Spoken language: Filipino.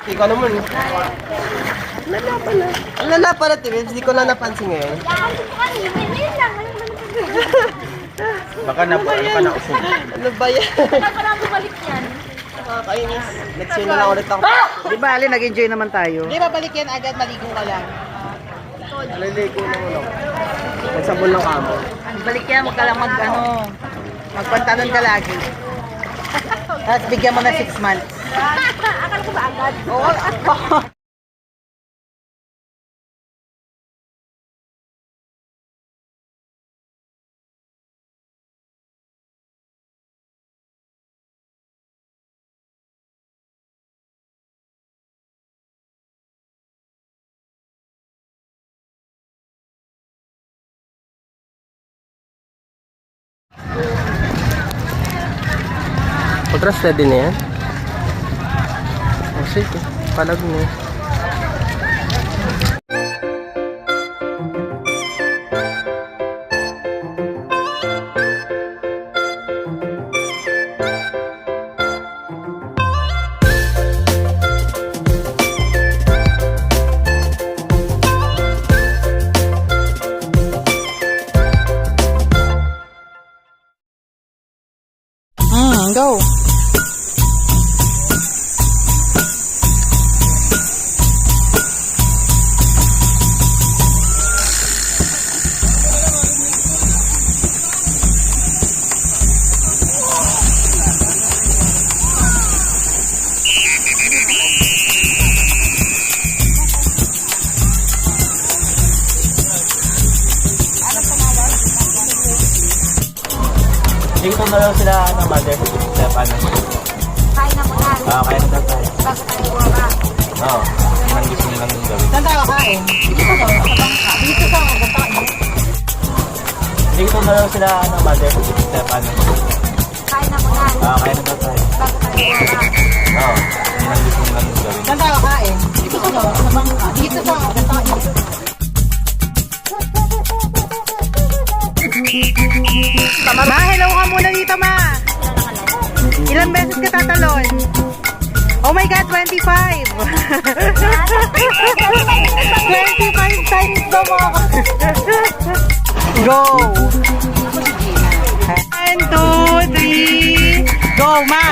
Ikaw naman. Lala pala. Ang lala pala, Tibibs. Hindi ko na napansin ngayon. Baka na po, ano ka na usog. Ano ba yan? Parang bumalik yan. Nakakainis. Next year na lang ulit ako. Di ba, Ali, nag-enjoy naman tayo. Hindi babalik yan agad, maligo ka lang. Naliligo na muna ako. Magsabon lang kamo. Balik yan, huwag ka lang magpantalon ka lagi. Tapos bigyan mo na 6 months. Akala ko ba agad? Oo. Patras ready na yan? Oh, sige. Palag na. Go. Dito na lang sila ng mother. Kaya paano? Kain na muna. Kaya na daw tayo. Bago tayo buka. Oo. Yun ang gusto nilang gawin. Saan tayo kain? Dito ka daw. Dito ka. Dito na lang sila ng mother. Kaya paano? Kain na muna. Kaya na daw tayo. Bago tayo buka. Oo. Yun ang gusto nilang gawin. Saan tayo kain? Dito ka daw. Dito ka. Ma, hello ka muna dito, ma. Ilang beses ka tatalon? Oh my God, 25! 25 times daw mga Go! 1, 2, 3, go, ma!